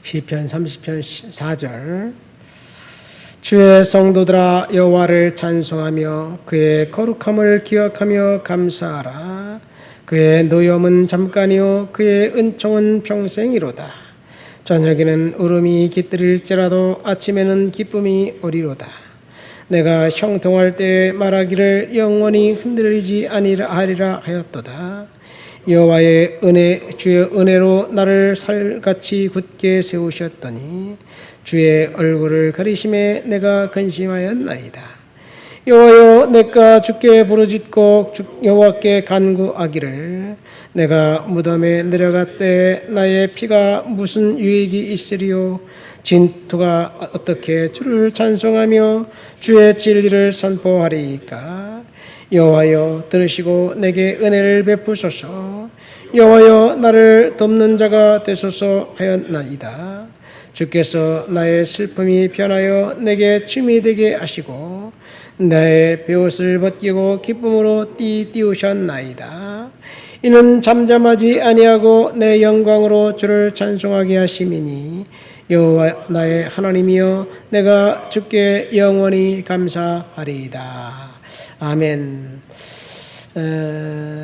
시편 30편 4절. 주의 성도들아 여호와를 찬송하며 그의 거룩함을 기억하며 감사하라. 그의 노염은 잠깐이요 그의 은총은 평생이로다. 저녁에는 울음이 깃들일지라도 아침에는 기쁨이 오리로다. 내가 형통할 때에 말하기를 영원히 흔들리지 아니하리라 하였도다. 여호와의 은혜, 주의 은혜로 나를 살같이 굳게 세우셨더니 주의 얼굴을 가리심에 내가 근심하였나이다. 여호와여, 내가 주께 부르짖고 여호와께 간구하기를 내가 무덤에 내려갔대 나의 피가 무슨 유익이 있으리요. 진토가 어떻게 주를 찬송하며 주의 진리를 선포하리이까. 여호와여, 들으시고 내게 은혜를 베푸소서. 여호와여, 나를 돕는 자가 되소서 하였나이다. 주께서 나의 슬픔이 변하여 내게 춤이 되게 하시고 나의 베옷을 벗기고 기쁨으로 띠우셨나이다. 이는 잠잠하지 아니하고 내 영광으로 주를 찬송하게 하심이니 여호와 나의 하나님이여, 내가 주께 영원히 감사하리이다. 아멘.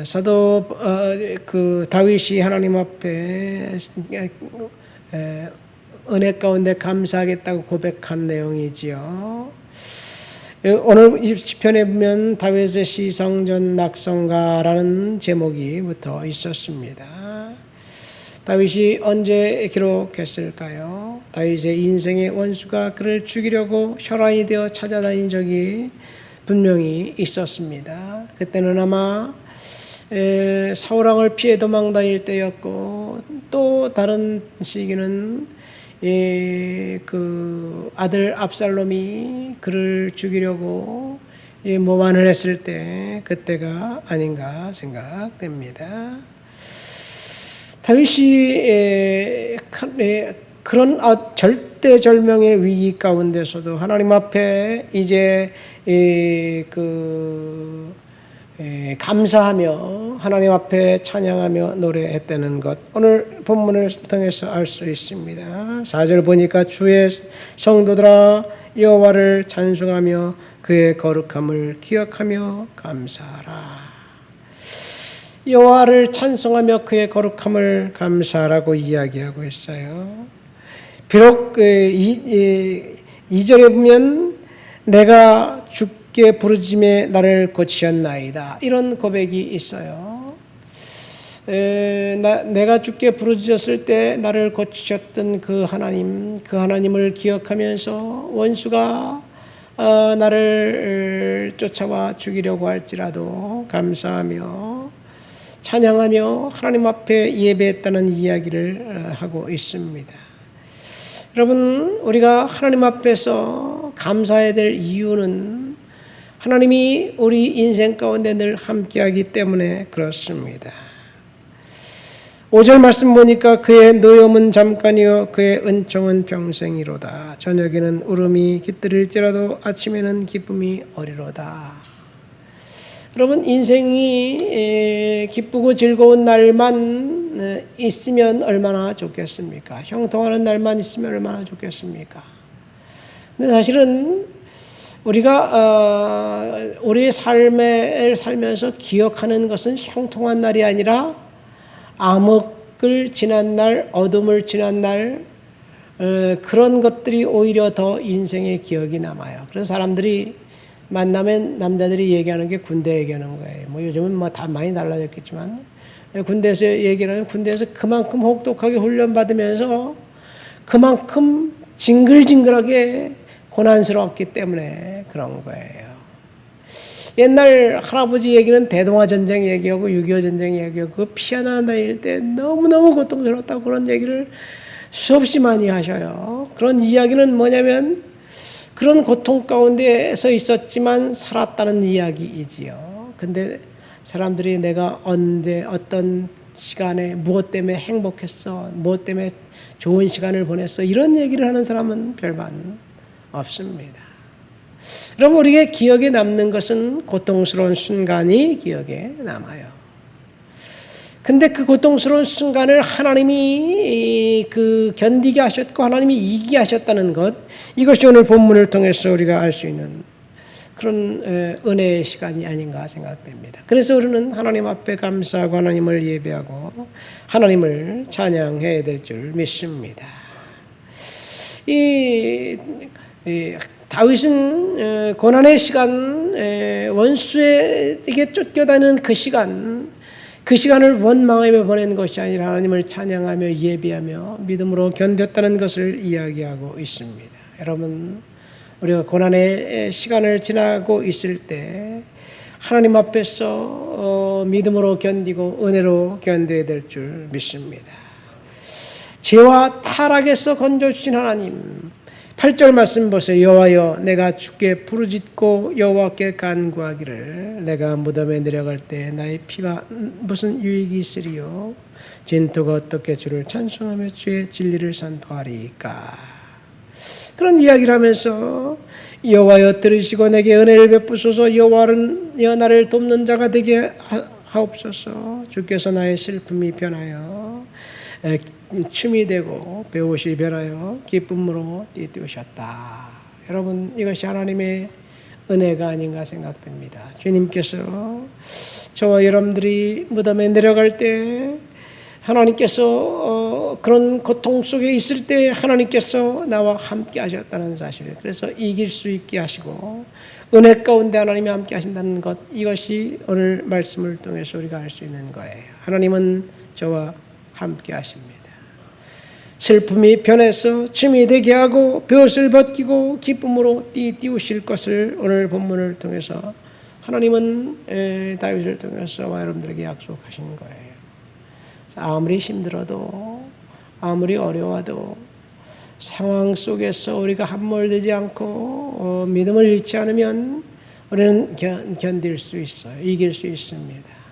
사도 다윗이 하나님 앞에 은혜 가운데 감사하겠다고 고백한 내용이지요. 오늘 이 시편에 보면 다윗의 시성전 낙성가라는 제목이 붙어 있었습니다. 다윗이 언제 기록했을까요? 다윗의 인생의 원수가 그를 죽이려고 혈안이 되어 찾아다닌 적이 분명히 있었습니다. 그때는 아마 사울왕을 피해 도망 다닐 때였고, 또 다른 시기는 그 아들 압살롬이 그를 죽이려고 모반을 했을 때 그때가 아닌가 생각됩니다. 다윗이 그런 절대절명의 위기 가운데서도 하나님 앞에 이제 감사하며 하나님 앞에 찬양하며 노래했다는 것, 오늘 본문을 통해서 알 수 있습니다. 4절 보니까 주의 성도들아 여호와를 찬송하며 그의 거룩함을 기억하며 감사하라. 여호와를 찬송하며 그의 거룩함을 감사하라고 이야기하고 있어요. 비록 2절에 보면 내가 주께 부르짖음에 나를 고치셨나이다, 이런 고백이 있어요. 내가 주께 부르짖었을 때 나를 고치셨던 그 하나님을 기억하면서 원수가 나를 쫓아와 죽이려고 할지라도 감사하며 찬양하며 하나님 앞에 예배했다는 이야기를 하고 있습니다. 여러분, 우리가 하나님 앞에서 감사해야 될 이유는 하나님이 우리 인생 가운데 늘 함께하기 때문에 그렇습니다. 5절 말씀 보니까 그의 노염은 잠깐이요 그의 은총은 평생이로다. 저녁에는 울음이 깃들일지라도 아침에는 기쁨이 오리로다. 여러분, 인생이 기쁘고 즐거운 날만 있으면 얼마나 좋겠습니까? 형통하는 날만 있으면 얼마나 좋겠습니까? 근데 사실은 우리가 우리의 삶을 살면서 기억하는 것은 형통한 날이 아니라 암흑을 지난 날, 어둠을 지난 날, 그런 것들이 오히려 더 인생의 기억이 남아요. 그래서 사람들이 만나면 남자들이 얘기하는 게 군대 얘기하는 거예요. 뭐 요즘은 뭐 다 많이 달라졌겠지만, 군대에서 얘기하면 군대에서 그만큼 혹독하게 훈련받으면서 그만큼 징글징글하게 고난스러웠기 때문에 그런 거예요. 옛날 할아버지 얘기는 대동아 전쟁 얘기하고 6.25 전쟁 얘기하고 그 피아노 다닐 때 너무너무 고통스러웠다고 그런 얘기를 수없이 많이 하셔요. 그런 이야기는 뭐냐면 그런 고통 가운데서 있었지만 살았다는 이야기이지요. 근데 사람들이 내가 언제 어떤 시간에 무엇 때문에 행복했어, 무엇 때문에 좋은 시간을 보냈어, 이런 얘기를 하는 사람은 별반 없습니다. 여러분, 우리의 기억에 남는 것은 고통스러운 순간이 기억에 남아요. 근데 그 고통스러운 순간을 하나님이 그 견디게 하셨고 하나님이 이기게 하셨다는 것, 이것이 오늘 본문을 통해서 우리가 알 수 있는 그런 은혜의 시간이 아닌가 생각됩니다. 그래서 우리는 하나님 앞에 감사하고 하나님을 예배하고 하나님을 찬양해야 될 줄 믿습니다. 이 다윗은 고난의 시간, 원수에게 쫓겨다니는 그 시간을 원망하며 보낸 것이 아니라 하나님을 찬양하며 예배하며 믿음으로 견뎠다는 것을 이야기하고 있습니다. 여러분, 우리가 고난의 시간을 지나고 있을 때 하나님 앞에서 믿음으로 견디고 은혜로 견뎌야 될 줄 믿습니다. 죄와 타락에서 건져주신 하나님, 8절 말씀 보세요. 여호와여, 내가 주께 부르짖고 여호와께 간구하기를 내가 무덤에 내려갈 때 나의 피가 무슨 유익이 있으리요? 진토가 어떻게 주를 찬송하며 주의 진리를 선포하리까? 그런 이야기를 하면서 여호와여 들으시고 내게 은혜를 베푸소서. 여호와여 나를 돕는 자가 되게 하옵소서. 주께서 나의 슬픔이 변하여 춤이 되고 배옷이 변하여 기쁨으로 띠띠우셨다. 여러분, 이것이 하나님의 은혜가 아닌가 생각됩니다. 주님께서 저와 여러분들이 무덤에 내려갈 때 하나님께서 그런 고통 속에 있을 때 하나님께서 나와 함께 하셨다는 사실, 그래서 이길 수 있게 하시고 은혜 가운데 하나님이 함께 하신다는 것, 이것이 오늘 말씀을 통해서 우리가 알 수 있는 거예요. 하나님은 저와 함께 하십니다. 슬픔이 변해서 춤이 되게 하고 벼옷을 벗기고 기쁨으로 띠우실 것을 오늘 본문을 통해서 하나님은 다윗을 통해서 여러분들에게 약속하신 거예요. 아무리 힘들어도 아무리 어려워도 상황 속에서 우리가 함몰되지 않고 믿음을 잃지 않으면 우리는 견딜 수 있어요. 이길 수 있습니다.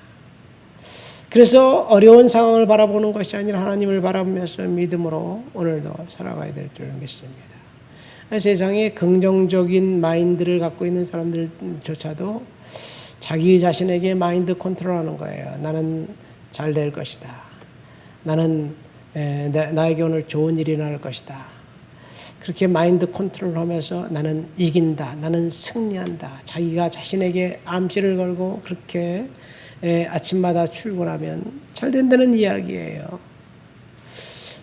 그래서 어려운 상황을 바라보는 것이 아니라 하나님을 바라보면서 믿음으로 오늘도 살아가야 될 줄 믿습니다. 세상에 긍정적인 마인드를 갖고 있는 사람들조차도 자기 자신에게 마인드 컨트롤하는 거예요. 나는 잘 될 것이다. 나는 나에게 오늘 좋은 일이 날 것이다. 그렇게 마인드 컨트롤하면서 나는 이긴다. 나는 승리한다. 자기가 자신에게 암시를 걸고 그렇게 아침마다 출근하면 잘 된다는 이야기예요.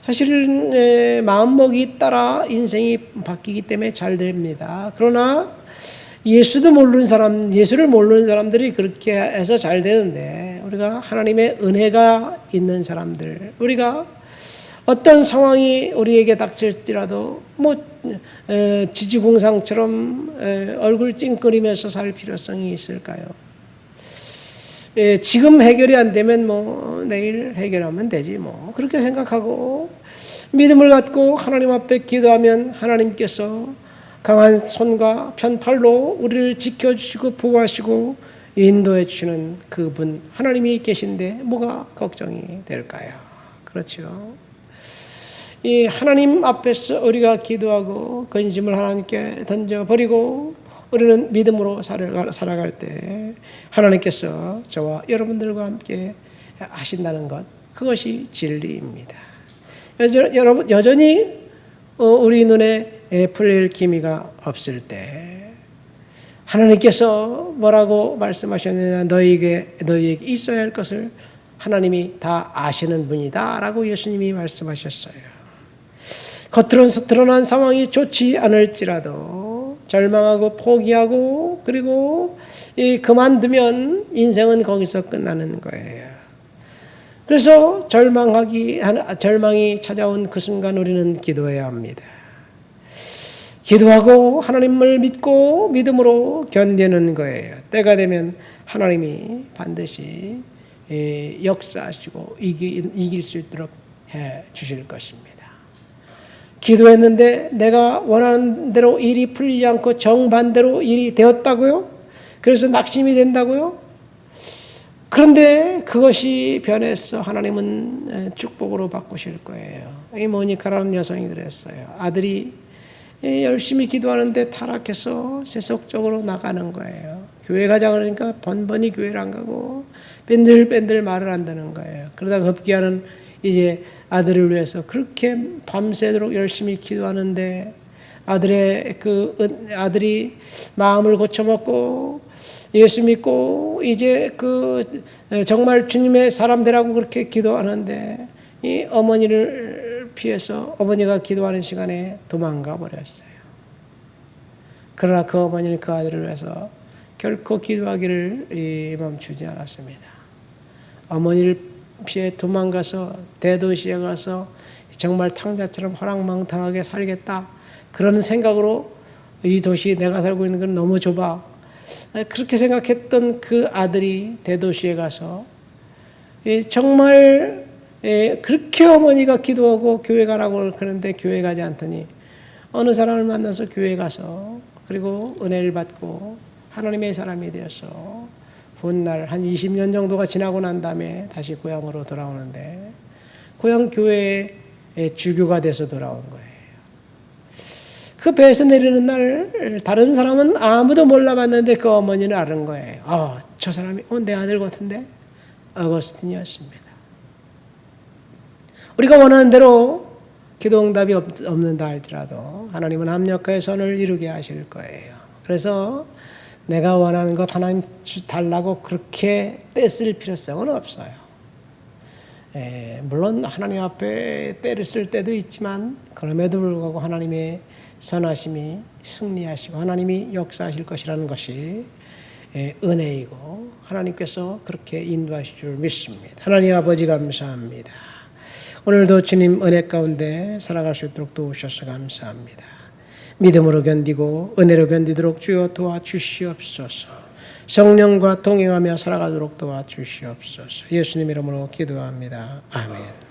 사실은 마음먹이 따라 인생이 바뀌기 때문에 잘 됩니다. 그러나 예수를 모르는 사람들이 그렇게 해서 잘 되는데, 우리가 하나님의 은혜가 있는 사람들, 우리가 어떤 상황이 우리에게 닥칠지라도 지지공상처럼 얼굴 찡그리면서 살 필요성이 있을까요? 지금 해결이 안 되면 내일 해결하면 되지 그렇게 생각하고 믿음을 갖고 하나님 앞에 기도하면 하나님께서 강한 손과 편팔로 우리를 지켜주시고 보호하시고 인도해 주시는 그분 하나님이 계신데 뭐가 걱정이 될까요? 그렇죠. 이 하나님 앞에서 우리가 기도하고 근심을 하나님께 던져버리고 우리는 믿음으로 살아갈 때 하나님께서 저와 여러분들과 함께 하신다는 것, 그것이 진리입니다. 여러분, 여전히 우리 눈에 풀릴 기미가 없을 때 하나님께서 뭐라고 말씀하셨느냐, 너희에게 있어야 할 것을 하나님이 다 아시는 분이다 라고 예수님이 말씀하셨어요. 겉으로서 드러난 상황이 좋지 않을지라도 절망하고 포기하고 그리고 그만두면 인생은 거기서 끝나는 거예요. 그래서 절망이 찾아온 그 순간 우리는 기도해야 합니다. 기도하고 하나님을 믿고 믿음으로 견디는 거예요. 때가 되면 하나님이 반드시 역사하시고 이길 수 있도록 해 주실 것입니다. 기도했는데 내가 원하는 대로 일이 풀리지 않고 정반대로 일이 되었다고요? 그래서 낙심이 된다고요? 그런데 그것이 변해서 하나님은 축복으로 바꾸실 거예요. 이 모니카라는 여성이 그랬어요. 아들이 열심히 기도하는데 타락해서 세속적으로 나가는 거예요. 교회 가자 그러니까 번번이 교회를 안 가고 뺀들뺀들 말을 한다는 거예요. 그러다가 급기야는 이제 아들을 위해서 그렇게 밤새도록 열심히 기도하는데 아들이 마음을 고쳐먹고 예수 믿고 이제 정말 주님의 사람 되라고 그렇게 기도하는데 이 어머니를 피해서 어머니가 기도하는 시간에 도망가 버렸어요. 그러나 그 어머니는 그 아들을 위해서 결코 기도하기를 멈추지 않았습니다. 어머니를 피해 도망가서 대도시에 가서 정말 탕자처럼 호랑망탕하게 살겠다. 그런 생각으로 이 도시 내가 살고 있는 건 너무 좁아. 그렇게 생각했던 그 아들이 대도시에 가서 정말 그렇게 어머니가 기도하고 교회 가라고 그러는데 교회 가지 않더니 어느 사람을 만나서 교회 가서 그리고 은혜를 받고 하나님의 사람이 되어서 훗날 한 20년 정도가 지나고 난 다음에 다시 고향으로 돌아오는데 고향 교회의 주교가 돼서 돌아온 거예요. 그 배에서 내리는 날 다른 사람은 아무도 몰라봤는데 그 어머니는 아는 거예요. 저 사람이 내 아들 같은데? 어거스틴이었습니다. 우리가 원하는 대로 기도 응답이 없는다 할지라도 하나님은 합력하여 선을 이루게 하실 거예요. 그래서 내가 원하는 것 하나님 달라고 그렇게 떼쓸 필요성은 없어요. 물론 하나님 앞에 때를 쓸 때도 있지만 그럼에도 불구하고 하나님의 선하심이 승리하시고 하나님이 역사하실 것이라는 것이 은혜이고 하나님께서 그렇게 인도하실 줄 믿습니다. 하나님 아버지 감사합니다. 오늘도 주님 은혜 가운데 살아갈 수 있도록 도우셔서 감사합니다. 믿음으로 견디고 은혜로 견디도록 주여 도와주시옵소서. 성령과 동행하며 살아가도록 도와주시옵소서. 예수님 이름으로 기도합니다. 아멘.